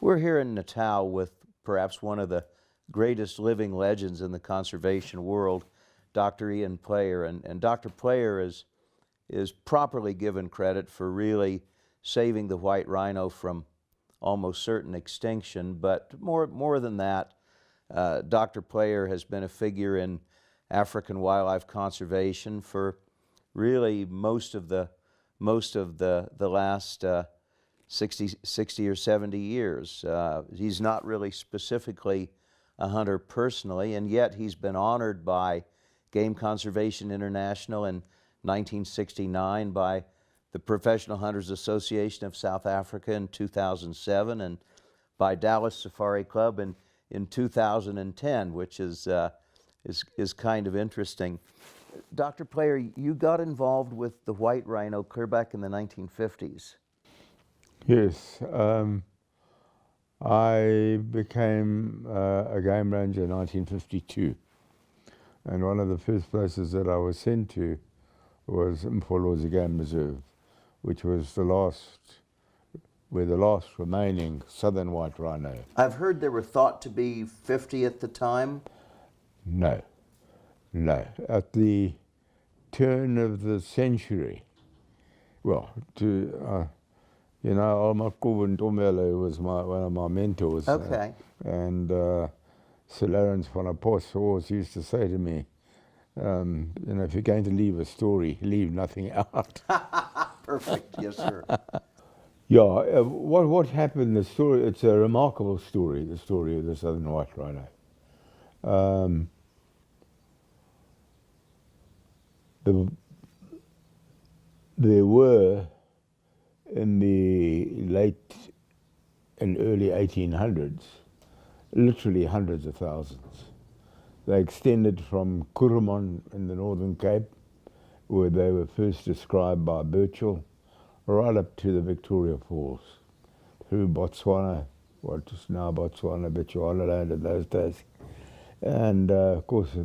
We're here in Natal with perhaps one of the greatest living legends in the conservation world, Dr. Ian Player. And Dr. Player is properly given credit for really saving the white rhino from almost certain extinction. But more than that, Dr. Player has been a figure in African wildlife conservation for really most of the last 60 or 70 years. He's not really specifically a hunter personally, and yet he's been honored by Game Conservation International in 1969, by the Professional Hunters Association of South Africa in 2007, and by Dallas Safari Club in 2010, which is kind of interesting. Dr. Player, you got involved with the white rhino clear back in the 1950s. Yes, I became a game ranger in 1952, and one of the first places that I was sent to was Mfolozi Game Reserve, which was the last remaining southern white rhino. I've heard there were thought to be 50 at the time. No. At the turn of the century, well, Untitled was one of my mentors. Okay. And Sir Lawrence von Apos always used to say to me, if you're going to leave a story, leave nothing out. Perfect, yes, sir. Yeah, what happened, the story, it's a remarkable story, the story of the southern white rhino. There were, in the late and early 1800s, literally hundreds of thousands. They extended from Kurumon in the Northern Cape, where they were first described by Burchell, right up to the Victoria Falls, through Botswana, what is now Botswana, Bechuanaland in those days, and of course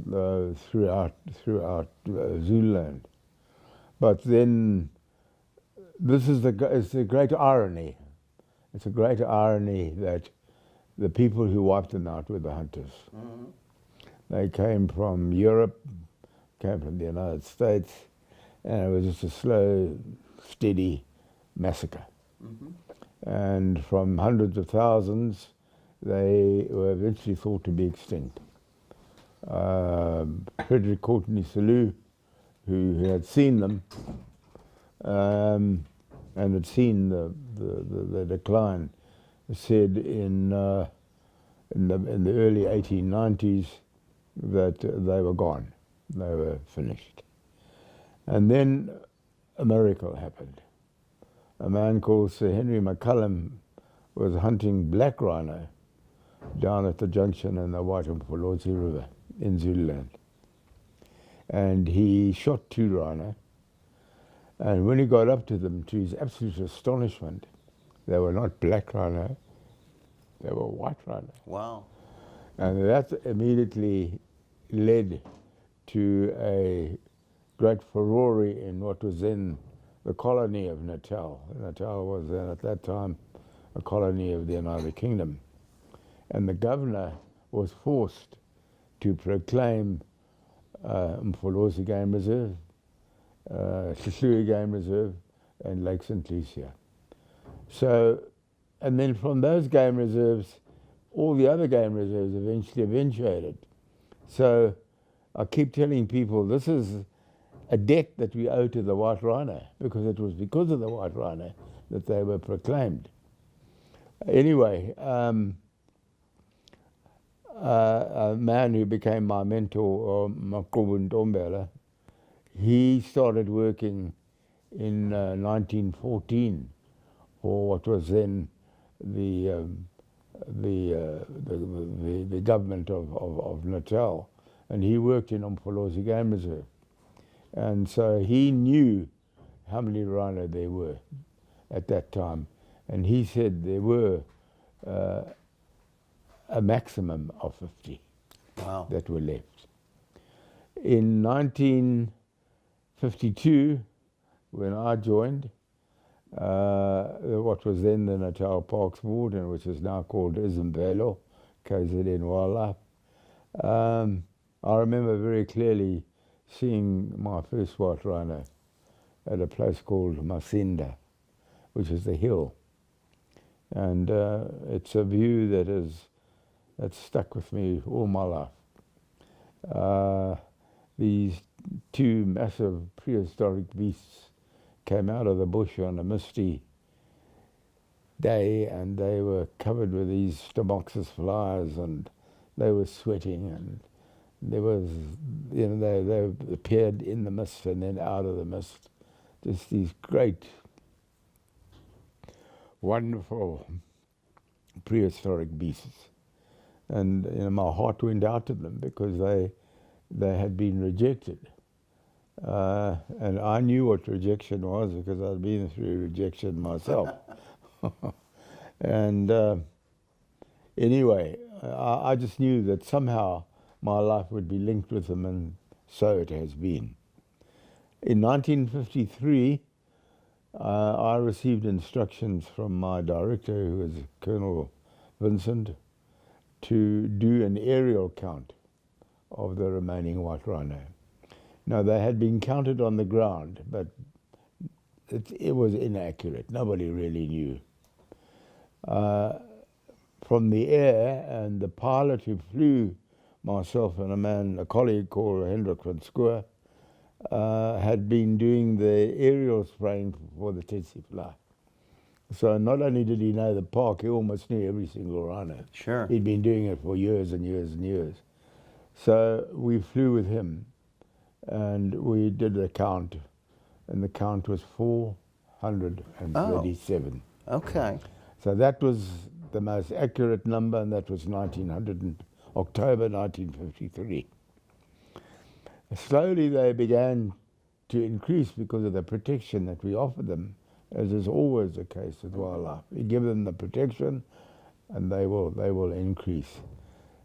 throughout Zululand. But then it's a great irony. It's a great irony that the people who wiped them out were the hunters. Mm-hmm. They came from Europe, came from the United States, and it was just a slow, steady massacre. Mm-hmm. And from hundreds of thousands, they were eventually thought to be extinct. Frederick Courtenay Selous, who had seen them, and had seen the decline, said in the early 1890s that they were gone, they were finished. And then a miracle happened. A man called Sir Henry McCullum was hunting black rhino down at the junction in the White Mfolozi River in Zululand. And he shot 2 rhino, and when he got up to them, to his absolute astonishment, they were not black rhino, they were white rhino. Wow. And that immediately led to a great furore in what was then the colony of Natal. Natal was then at that time a colony of the United Kingdom. And the governor was forced to proclaim Mfolozi Game Reserve, Sisulu Game Reserve, and Lake St. Lucia. So, and then from those game reserves, all the other game reserves eventually eventuated. So I keep telling people this is a debt that we owe to the white rhino, because it was because of the white rhino that they were proclaimed. Anyway, a man who became my mentor, Makobu Ntombela, he started working in 1914 for what was then the government of Natal, and he worked in Mfolozi Game Reserve. And so he knew how many rhino there were at that time, and he said there were a maximum of 50. Wow. That were left. In 1952, when I joined, what was then the Natal Parks Board, and which is now called Izimbelo, KZN Wildlife. I remember very clearly seeing my first white rhino at a place called Masinda, which is the hill. And it's a view that's stuck with me all my life. These two massive prehistoric beasts came out of the bush on a misty day, and they were covered with these Stomoxys flies, and they were sweating, and there was, they appeared in the mist and then out of the mist. Just these great, wonderful prehistoric beasts. And my heart went out to them because they had been rejected. And I knew what rejection was because I'd been through rejection myself. And anyway, I just knew that somehow my life would be linked with them, and so it has been. In 1953, I received instructions from my director, who was Colonel Vincent, to do an aerial count of the remaining white rhino. Now, they had been counted on the ground, but it was inaccurate. Nobody really knew. From the air, and the pilot who flew myself and a colleague called Hendrik van Schoor, had been doing the aerial spraying for the tsetse fly. So not only did he know the park, he almost knew every single rhino. Sure. He'd been doing it for years and years and years. So we flew with him, and we did the count, and the count was 437. Oh, okay. So that was the most accurate number, and that was October 1953. Slowly they began to increase because of the protection that we offered them, as is always the case with wildlife. You give them the protection, and they will increase.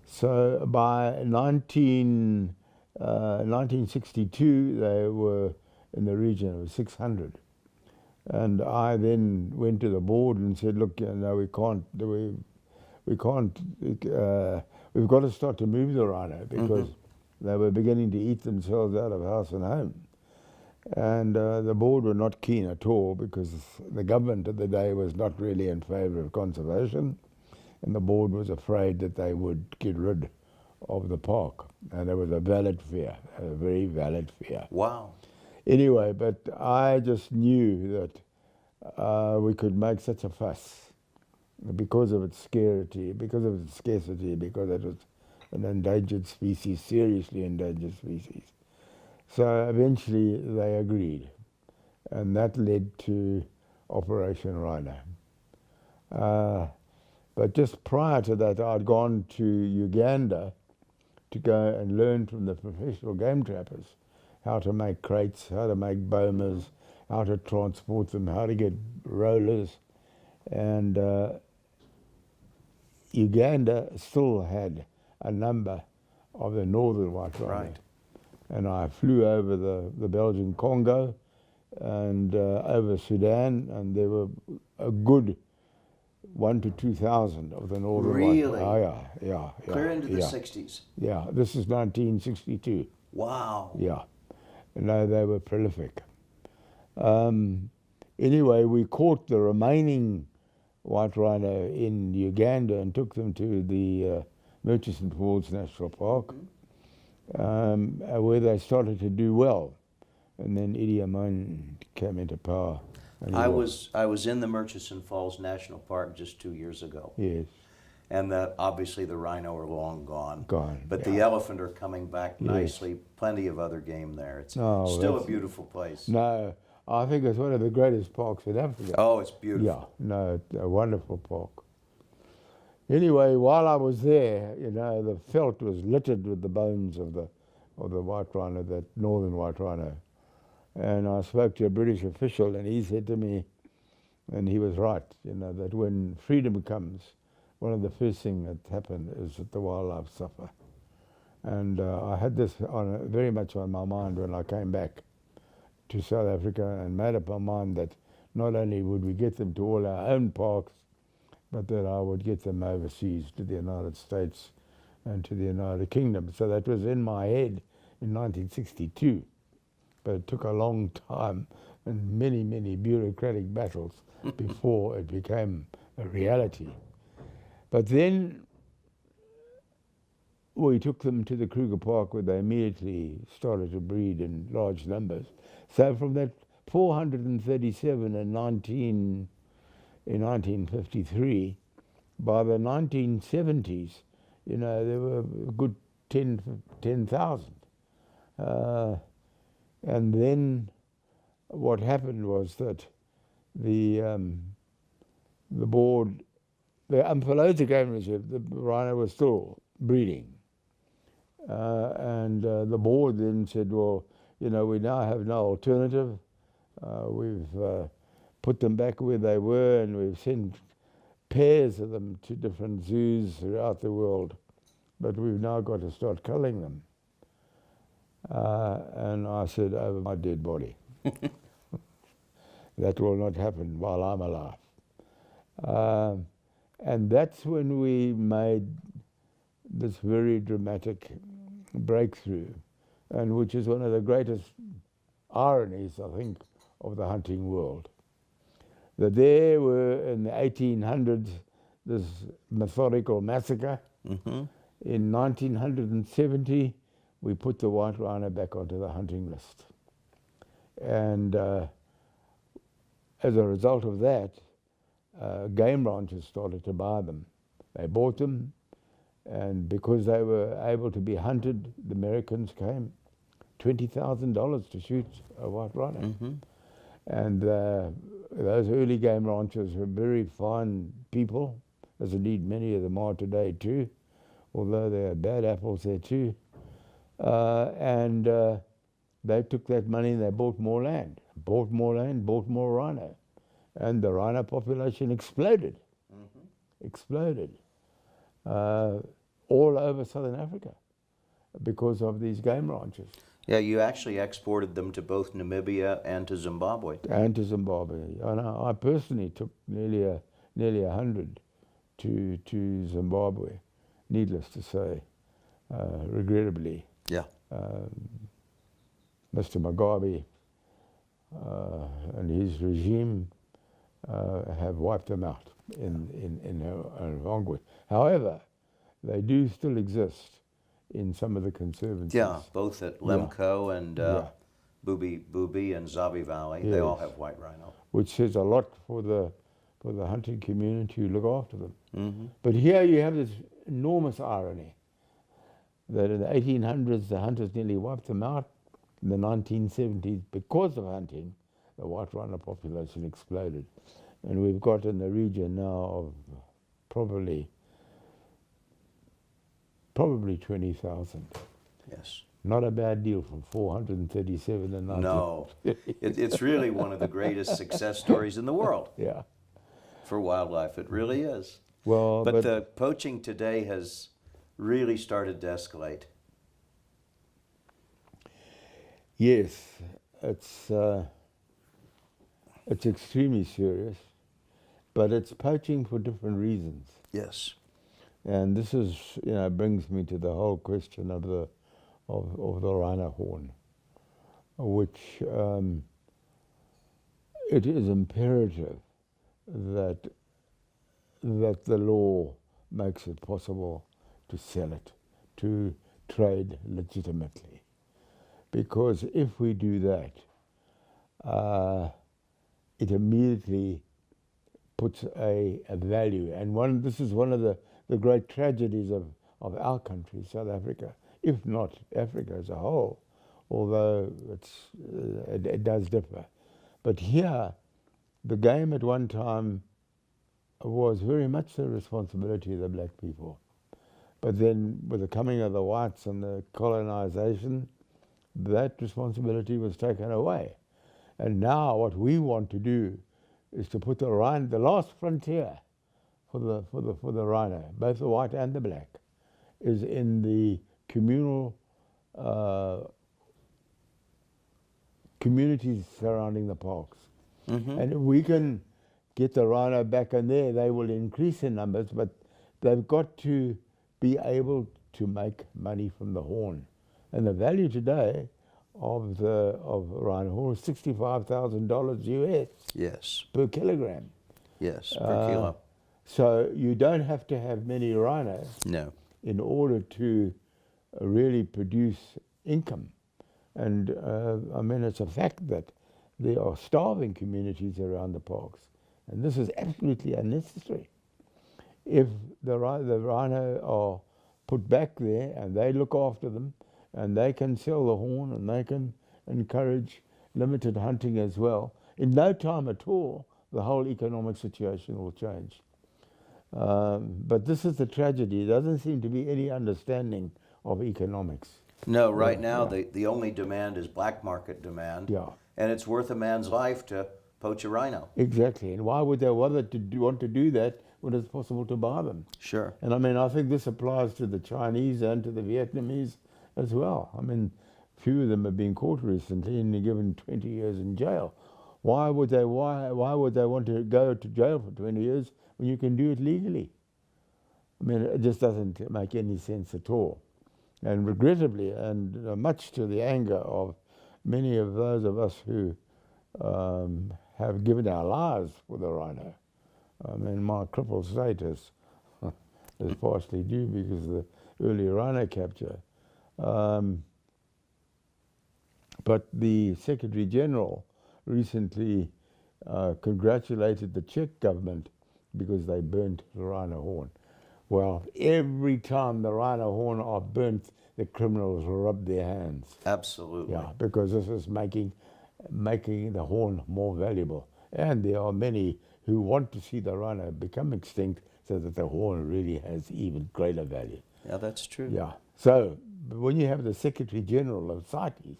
So by 1962, they were in the region of 600. And I then went to the board and said, look, we can't, we've got to start to move the rhino, because they were beginning to eat themselves out of house and home. And the board were not keen at all, because the government of the day was not really in favour of conservation, and the board was afraid that they would get rid of the park. And there was a valid fear, a very valid fear. Wow. Anyway, but I just knew that we could make such a fuss because of its scarcity, because it was an endangered species, seriously endangered species. So eventually they agreed, and that led to Operation Rhino. But just prior to that, I'd gone to Uganda to go and learn from the professional game trappers how to make crates, how to make bomas, how to transport them, how to get rollers. And Uganda still had a number of the northern white rhino. Right. And I flew over the Belgian Congo and over Sudan, and there were a good 1,000 to 2,000 of the northern Really? white. Oh, yeah. Clear into the 60s. Yeah, this is 1962. Wow. Yeah. No, they were prolific. Anyway, we caught the remaining white rhino in Uganda and took them to the Murchison Falls National Park, where they started to do well. And then Idi Amin came into power. I was in the Murchison Falls National Park just 2 years ago. Yes. And obviously the rhino are long gone. But yeah. the elephant are coming back nicely. Yes. Plenty of other game there. It's still a beautiful place. No, I think it's one of the greatest parks in Africa. Oh, it's beautiful. Yeah, no, it's a wonderful park. Anyway, while I was there, the veld was littered with the bones of the white rhino, that northern white rhino. And I spoke to a British official, and he said to me, and he was right, that when freedom comes, one of the first things that happen is that the wildlife suffer. And I had this very much on my mind when I came back to South Africa, and made up my mind that not only would we get them to all our own parks, but that I would get them overseas to the United States and to the United Kingdom. So that was in my head in 1962. But it took a long time and many, many bureaucratic battles before it became a reality. But then we took them to the Kruger Park, where they immediately started to breed in large numbers. So from that 437 in 1953, by the 1970s, you know, there were a good 10,000. And then what happened was that the board, for loads of game reserve, the rhino was still breeding. And the board then said, well, you know, we now have no alternative. We've put them back where they were, and we've sent pairs of them to different zoos throughout the world. But we've now got to start culling them. And I said, over my dead body. That will not happen while I'm alive. And that's when we made this very dramatic breakthrough, and which is one of the greatest ironies, I think, of the hunting world. That there were, in the 1800s, this methodical massacre. Mm-hmm. In 1970, we put the white rhino back onto the hunting list. And as a result of that, game ranchers started to buy them. They bought them, and because they were able to be hunted, the Americans came, $20,000 to shoot a white rhino. Mm-hmm. And those early game ranchers were very fine people, as indeed many of them are today too, although there are bad apples there too. And they took that money and they bought more land, bought more rhino. And the rhino population exploded, exploded all over southern Africa because of these game ranches. Yeah, you actually exported them to both Namibia and to Zimbabwe. And to Zimbabwe. And I personally took nearly 100 to Zimbabwe, needless to say, regrettably. Yeah. Mr. Mugabe and his regime have wiped them out in Hongwe. However, they do still exist in some of the conservancies. Yeah, both at Lemco and Bubi and Zavi Valley. Yes. They all have white rhino. Which says a lot for the hunting community who look after them. Mm-hmm. But here you have this enormous irony that in the 1800s the hunters nearly wiped them out. In the 1970s, because of hunting, the white rhino population exploded. And we've got in the region now of probably 20,000. Yes. Not a bad deal from 437 and 19. No, it's really one of the greatest success stories in the world. Yeah. For wildlife, it really is. Well, but the poaching today has really started to escalate. Yes, it's extremely serious, but it's poaching for different reasons. Yes. And this is, brings me to the whole question of the rhino horn, which it is imperative that the law makes it possible to sell it, to trade legitimately. Because if we do that, it immediately puts a value. And this is one of the great tragedies of our country, South Africa, if not Africa as a whole, although it does differ. But here, the game at one time was very much the responsibility of the black people. But then with the coming of the whites and the colonization, that responsibility was taken away. And now what we want to do is to put the last frontier for the rhino, both the white and the black, is in the communal communities surrounding the parks. And if we can get the rhino back in there, they will increase in numbers, but they've got to be able to make money from the horn. And the value today of rhino horn is $65,000 US Yes. per kilogram. Yes, per kilo. So you don't have to have many rhinos No. in order to really produce income. And I mean, it's a fact that there are starving communities around the parks, and this is absolutely unnecessary. If the rhino are put back there and they look after them, and they can sell the horn and they can encourage limited hunting as well, in no time at all, the whole economic situation will change. But this is the tragedy. There doesn't seem to be any understanding of economics. No, right now the only demand is black market demand. Yeah. And it's worth a man's life to poach a rhino. Exactly. And why would they want to do that when it's possible to buy them? Sure. And I mean, I think this applies to the Chinese and to the Vietnamese as well. I mean, few of them have been caught recently and they're given 20 years in jail. Why would they want to go to jail for 20 years when you can do it legally? I mean, it just doesn't make any sense at all. And regrettably, and much to the anger of many of those of us who have given our lives for the rhino. I mean, my crippled status is partially due because of the early rhino capture. But the Secretary General recently congratulated the Czech government because they burnt the rhino horn. Well, every time the rhino horn are burnt, the criminals rub their hands. Absolutely. Yeah, because this is making the horn more valuable. And there are many who want to see the rhino become extinct so that the horn really has even greater value. Yeah, that's true. Yeah. So when you have the Secretary General of CITES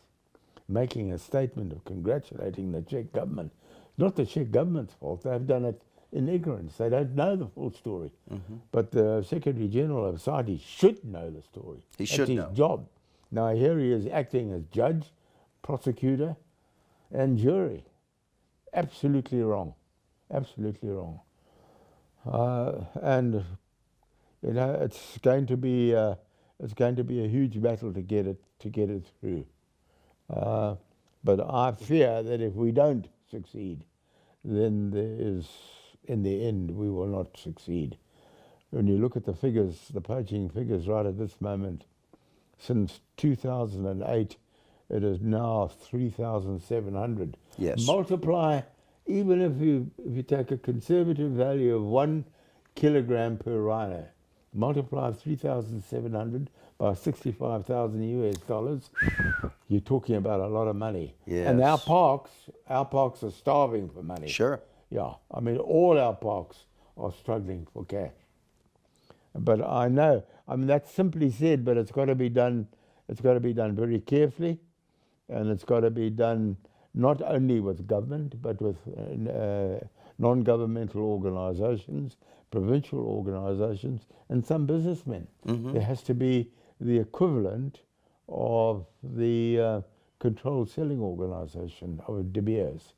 making a statement of congratulating the Czech government, not the Czech government's fault. They've done it in ignorance. They don't know the full story. But the Secretary General of CITES should know the story. He should know. That's his job. Now here he is acting as judge, prosecutor, and jury. Absolutely wrong. Absolutely wrong. And you know, it's going to be a huge battle to get it through. But I fear that if we don't succeed, then in the end, we will not succeed. When you look at the figures, the poaching figures right at this moment, since 2008, it is now 3,700. Yes. Multiply, even if you take a conservative value of 1 kilogram per rhino, multiply 3,700 by 65,000 US dollars, you're talking about a lot of money. Yes. And our parks are starving for money. Sure. Yeah, I mean, all our parks are struggling for cash. But I know, I mean, that's simply said, but it's got to be done. It's got to be done very carefully, and it's got to be done not only with government, but with non-governmental organisations, provincial organisations, and some businessmen. There has to be the equivalent of the controlled selling organisation of De Beers.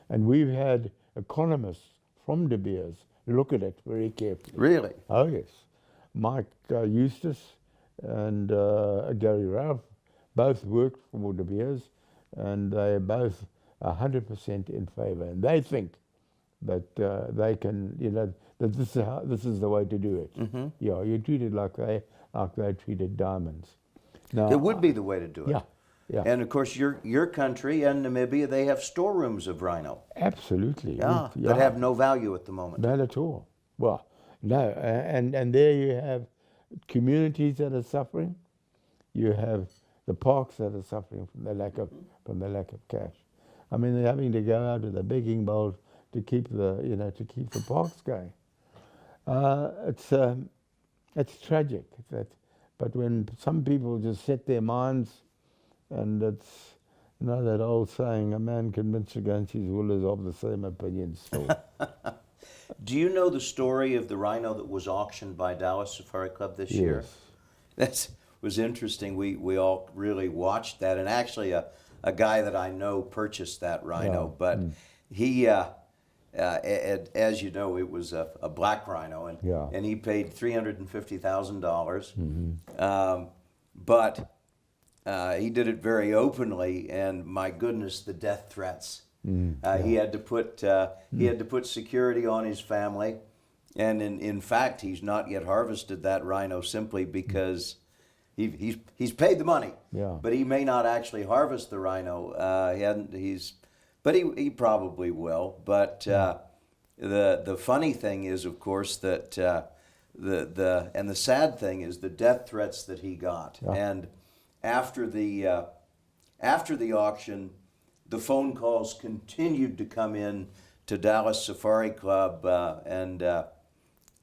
And we've had economists from De Beers look at it very carefully. Really? Oh, yes. Mike Eustace and Gary Ralph both worked for De Beers, and they're both 100% in favour. And they think that they can, you know, that this is the way to do it. Yeah, you treat it like they treated diamonds. Now, It would be the way to do it. Yeah, yeah. And of course, your country and Namibia, they have storerooms of rhino. Absolutely. Yeah, that have no value at the moment. Not at all. Well, no, and there you have communities that are suffering. You have the parks that are suffering from the lack of cash. I mean, they're having to go out with a begging bowl to keep the parks going. It's tragic but when some people just set their minds, and it's, you know, that old saying, a man convinced against his will is of the same opinion still. Do you know the story of the rhino that was auctioned by Dallas Safari Club this year? Yes. That was interesting. We all really watched that, and actually a guy that I know purchased that rhino. Yeah. But he, as you know, it was a black rhino, Yeah. and he paid $350,000. But he did it very openly, and my goodness, the death threats. He had to put security on his family, and in fact, he's not yet harvested that rhino simply because he's paid the money. Yeah. But he may not actually harvest the rhino. But he probably will. But the funny thing is, of course, that the sad thing is the death threats that he got. Yeah. And after the auction, the phone calls continued to come in to Dallas Safari Club, and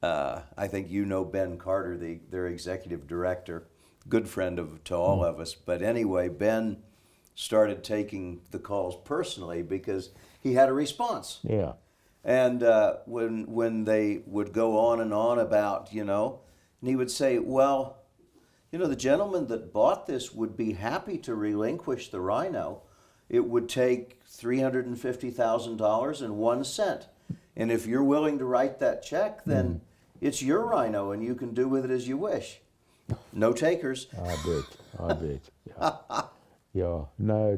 I think you know Ben Carter, their executive director, good friend to all of us. But anyway, Ben started taking the calls personally because he had a response. Yeah. And when they would go on and on about, and he would say, well, the gentleman that bought this would be happy to relinquish the rhino. It would take $350,000 and 1 cent. And if you're willing to write that check, then it's your rhino and you can do with it as you wish. No takers. I bet. Yeah. Yeah. No,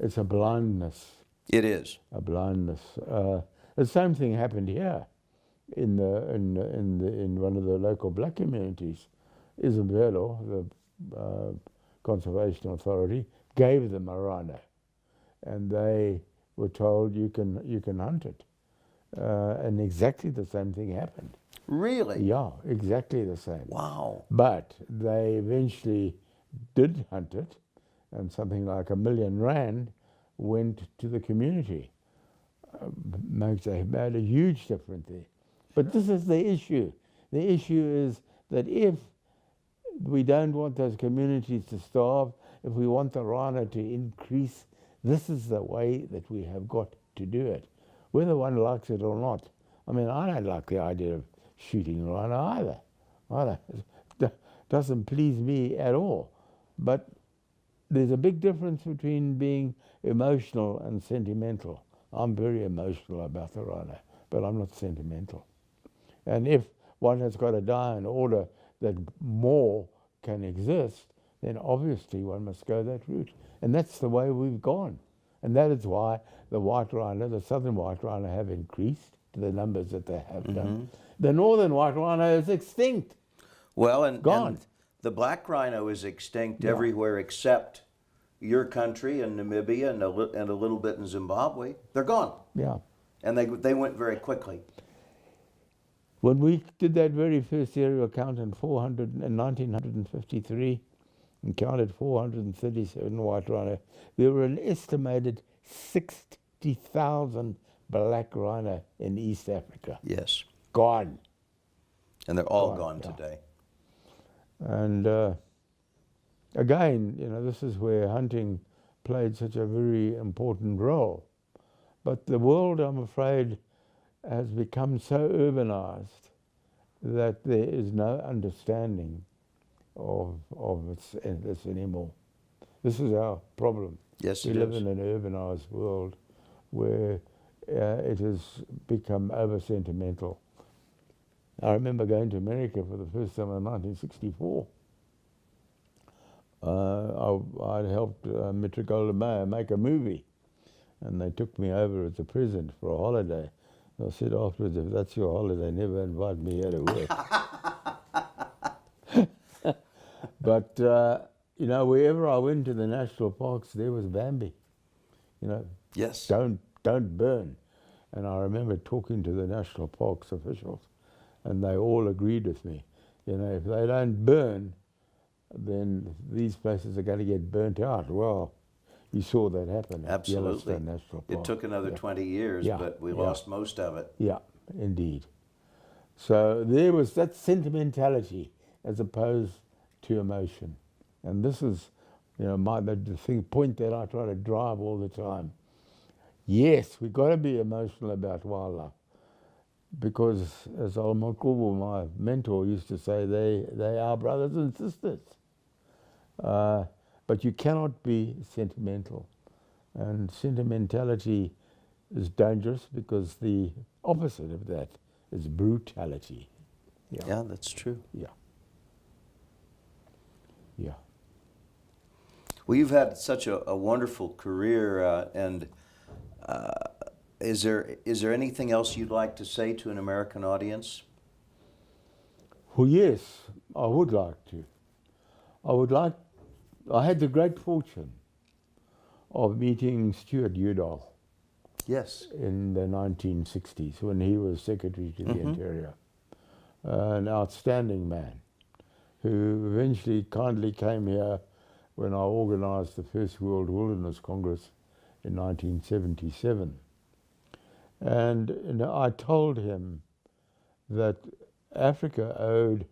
it's a blindness. It is. A blindness. The same thing happened here in one of the local black communities. Isabella, the conservation authority, gave them a rhino, and they were told you can hunt it, and exactly the same thing happened. Really? Yeah, exactly the same. Wow. But they eventually did hunt it, and something like R1 million went to the community. They made a huge difference there. But this is the issue. The issue is that if we don't want those communities to starve, if we want the rhino to increase, this is the way that we have got to do it, whether one likes it or not. I mean, I don't like the idea of shooting rhino either. It doesn't please me at all. But there's a big difference between being emotional and sentimental. I'm very emotional about the rhino, but I'm not sentimental. And if one has got to die in order that more can exist, then obviously one must go that route. And that's the way we've gone. And that is why the white rhino, the southern white rhino, have increased to the numbers that they have done. The northern white rhino is extinct. Well, and gone. And the black rhino is extinct everywhere except your country and Namibia and a little bit in Zimbabwe. They're gone. Yeah. And they went very quickly. When we did that very first aerial count in 1953 and counted 437 white rhino, there were an estimated 60,000 black rhino in East Africa. Yes. Gone. And they're all gone today. And again, this is where hunting played such a very important role. But the world, I'm afraid, has become so urbanized that there is no understanding of this anymore. This is our problem. Yes, we live in an urbanized world where it has become over-sentimental. I remember going to America for the first time in 1964. I helped Metro-Goldwyn-Mayer make a movie, and they took me over as a present for a holiday. I said afterwards, if that's your holiday, never invite me here to work. But, wherever I went to the national parks, there was Bambi. Yes. Don't burn. And I remember talking to the national parks officials, and they all agreed with me. If they don't burn, then these places are going to get burnt out. Well, you saw that happen. Absolutely. At National Park. It took another 20 years, but we lost most of it. Yeah, indeed. So there was that sentimentality as opposed to emotion. And this is, the point that I try to drive all the time. Yes, we've got to be emotional about wildlife, because as Almakubu, my mentor, used to say, they are brothers and sisters. But you cannot be sentimental. And sentimentality is dangerous because the opposite of that is brutality. Yeah, Yeah, that's true. yeah, yeah. Well, you've had such a wonderful career, and is there anything else you'd like to say to an American audience? Well, yes, I would like to. I would like. I had the great fortune of meeting Stuart Udall Yes. in the 1960s when he was Secretary to the Interior. An outstanding man who eventually kindly came here when I organised the First World Wilderness Congress in 1977. And I told him that African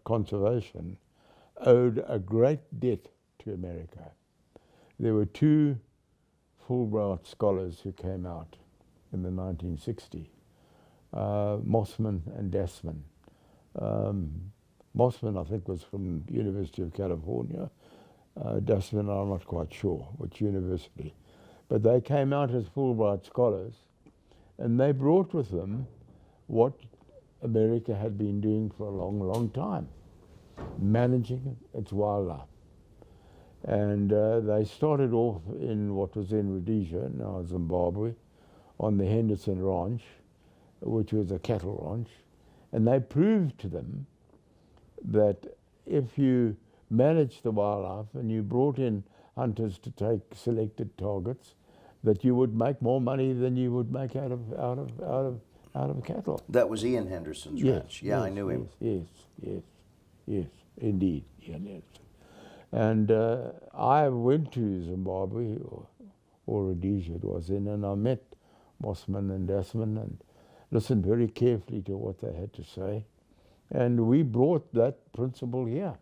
conservation owed a great debt to America. There were two Fulbright scholars who came out in the 1960s, Mossman and Dasman. Mossman, I think, was from the University of California. Dasman, I'm not quite sure which university. But they came out as Fulbright scholars, and they brought with them what America had been doing for a long, long time, managing its wildlife. And they started off in what was then Rhodesia, now Zimbabwe, on the Henderson Ranch, which was a cattle ranch. And they proved to them that if you managed the wildlife and you brought in hunters to take selected targets, that you would make more money than you would make out of cattle. That was Ian Henderson's ranch. Yeah, yes, I knew him. Yes, indeed, yes. And I went to Zimbabwe, or Rhodesia it was in, and I met Mossman and Dasman and listened very carefully to what they had to say. And we brought that principle here.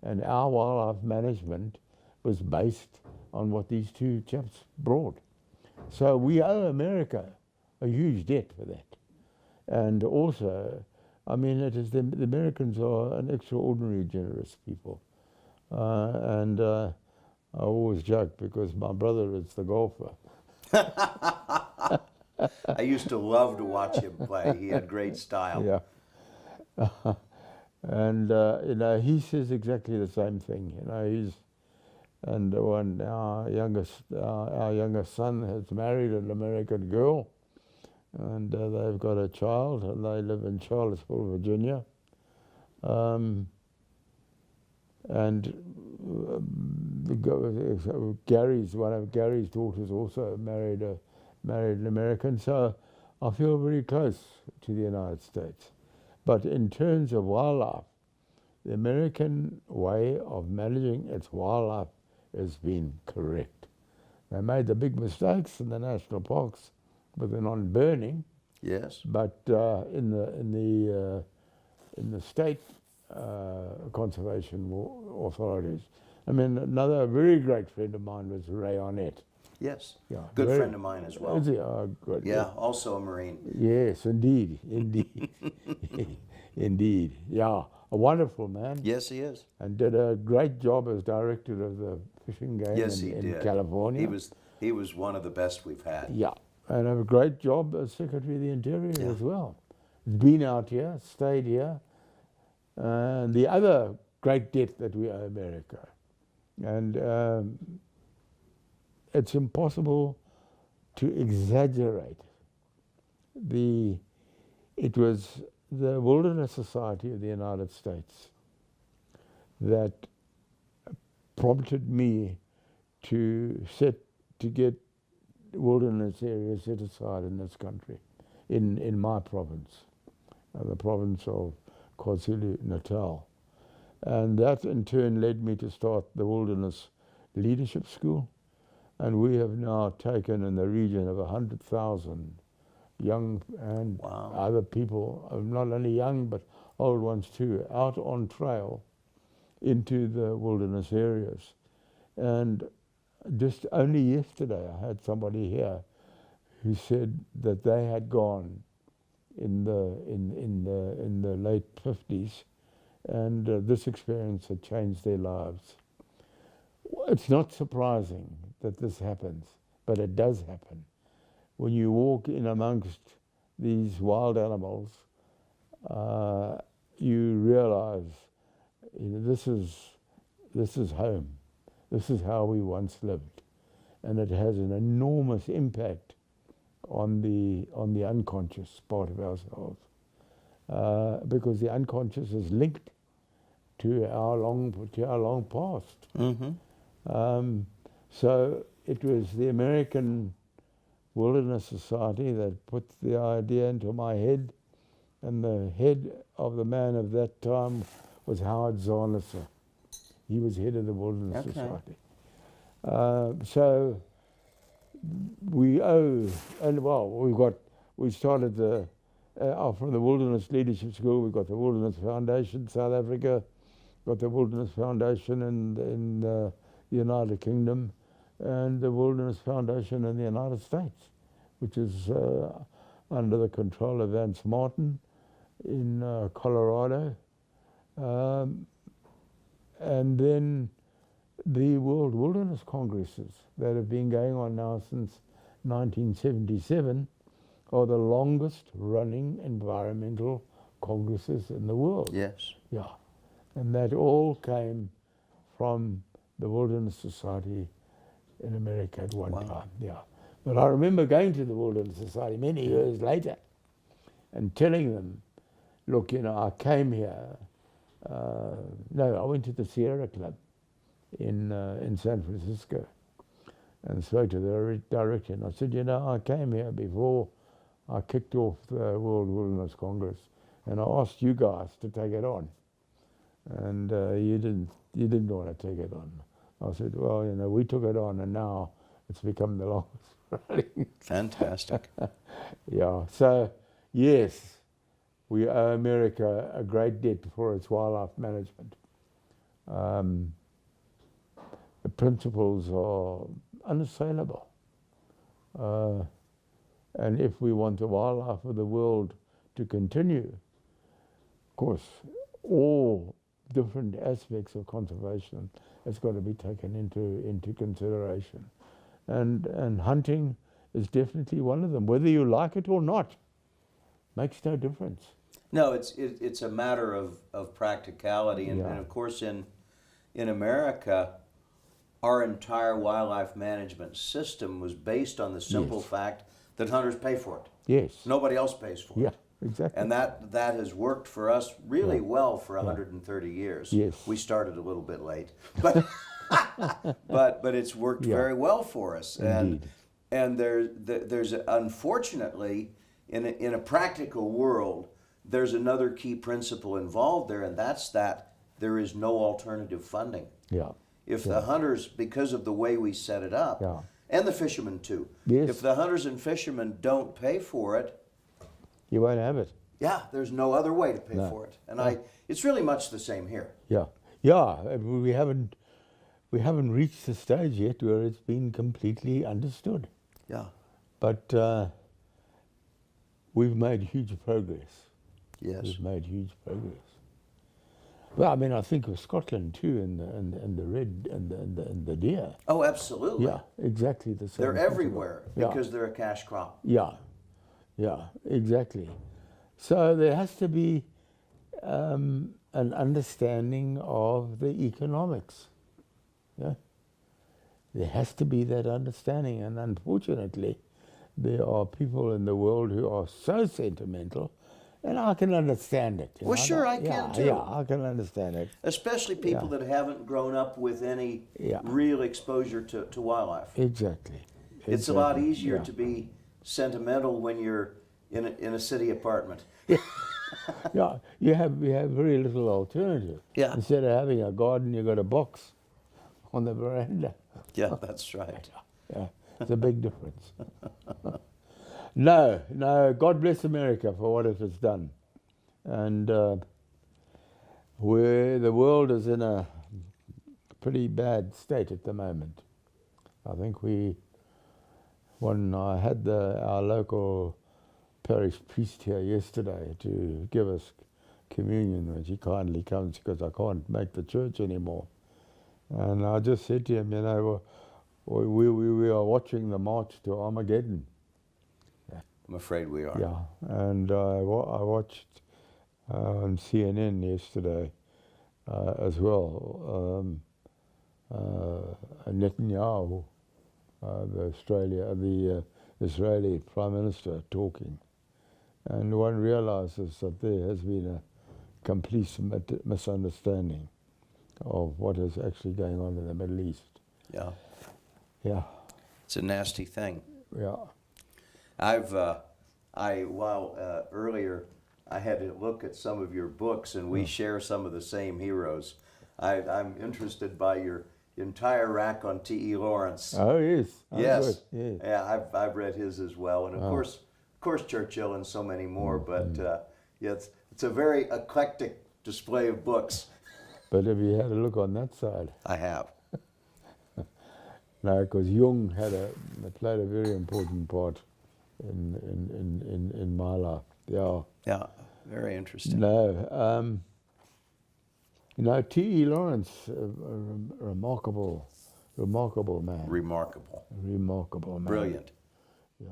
And our wildlife management was based on what these two chaps brought. So we owe America a huge debt for that. And also, I mean, it is the Americans are an extraordinarily generous people. And I always joke because my brother is the golfer. I used to love to watch him play. He had great style. Yeah. And he says exactly the same thing. And when our youngest son has married an American girl, and they've got a child, and they live in Charlottesville, Virginia. One of Gary's daughters also married an American. So I feel very close to the United States. But in terms of wildlife, the American way of managing its wildlife has been correct. They made the big mistakes in the national parks with the non-burning. Yes. But in the state conservation authorities, I mean, another very great friend of mine was Ray Arnett. Yes. Yeah, Good friend of mine as well. Is he? Oh, good. Yeah, also a Marine. Yes, indeed. Indeed. Yeah, a wonderful man. Yes, he is. And did a great job as director of the fishing game in California. He was one of the best we've had. Yeah, and a great job as Secretary of the Interior as well. He's been out here, stayed here. And the other great debt that we owe America, and it's impossible to exaggerate. It was the Wilderness Society of the United States that prompted me to get wilderness areas set aside in this country, in my province, the province of KwaZulu-Natal. And that in turn led me to start the Wilderness Leadership School. And we have now taken in the region of 100,000 young and other people, not only young but old ones too, out on trail into the wilderness areas. And just only yesterday I had somebody here who said that they had gone in the late 50s, and this experience had changed their lives. It's not surprising that this happens, but it does happen. When you walk in amongst these wild animals, you realize, this is home. This is how we once lived, and it has an enormous impact on the unconscious part of ourselves, because the unconscious is linked to our long past. Mm-hmm. So it was the American Wilderness Society that put the idea into my head, and the head of the man of that time was Howard Zarnesser. He was head of the Wilderness Society. So we owe, and well, we started from the Wilderness Leadership School. We've got the Wilderness Foundation, South Africa, got the Wilderness Foundation in the United Kingdom, and the Wilderness Foundation in the United States, which is under the control of Vance Martin in Colorado. And then the World Wilderness Congresses that have been going on now since 1977 are the longest running environmental congresses in the world. Yes. Yeah. And that all came from the Wilderness Society in America at one time. Yeah. But I remember going to the Wilderness Society many years later and telling them, look, I came here. I went to the Sierra Club in San Francisco and spoke to the director, and I said, I came here before I kicked off the World Wilderness Congress, and I asked you guys to take it on, and you didn't want to take it on. I said, well, we took it on, and now it's become the longest running. Fantastic. Yeah. So yes, we owe America a great debt for its wildlife management. The principles are unassailable. And if we want the wildlife of the world to continue, of course, all different aspects of conservation has got to be taken into consideration. And hunting is definitely one of them. Whether you like it or not, makes no difference. No, it's a matter of practicality, and of course in America, our entire wildlife management system was based on the simple fact that hunters pay for it. Yes. Nobody else pays for it. Yeah, exactly. And that has worked for us really well for 130 years. Yes. We started a little bit late, but but it's worked very well for us. Indeed. And there's unfortunately in a practical world, there's another key principle involved there, and that's that there is no alternative funding. Yeah. If the hunters, because of the way we set it up, and the fishermen too, if the hunters and fishermen don't pay for it, you won't have it. Yeah, there's no other way to pay for it. And it's really much the same here. Yeah. Yeah, we haven't reached the stage yet where it's been completely understood. Yeah. But we've made huge progress. Yes. We've made huge progress. Well, I mean, I think of Scotland too, and the red and the deer. Oh, absolutely. Yeah, exactly the same. They're everywhere because they're a cash crop. Yeah, yeah, exactly. So there has to be an understanding of the economics. Yeah, there has to be that understanding, and unfortunately, there are people in the world who are so sentimental. And I can understand it. Well, sure, I can too. Yeah, I can understand it. Especially people that haven't grown up with any real exposure to wildlife. Exactly. It's a lot easier to be sentimental when you're in a city apartment. Yeah, you have very little alternative. Yeah. Instead of having a garden, you've got a box on the veranda. Yeah, that's right. Yeah, it's a big difference. No, God bless America for what it has done. And the world is in a pretty bad state at the moment. I think when I had our local parish priest here yesterday to give us communion, which he kindly comes because I can't make the church anymore. And I just said to him, We are watching the march to Armageddon. I'm afraid we are. Yeah, and I watched on CNN yesterday as well. Netanyahu, the Israeli Prime Minister, talking, and one realizes that there has been a complete misunderstanding of what is actually going on in the Middle East. Yeah. Yeah. It's a nasty thing. Yeah. Earlier I had to look at some of your books, and we share some of the same heroes. I'm interested by your entire rack on T.E. Lawrence. Oh yes. Yes. Good. Yeah, I've read his as well, and of course Churchill and so many more. But yeah, it's a very eclectic display of books. But have you had a look on that side? I have. No, because Jung played a very important part in my life. Yeah. Yeah, very interesting. No, T.E. Lawrence, a remarkable man. Remarkable. Remarkable man. Brilliant. Yeah.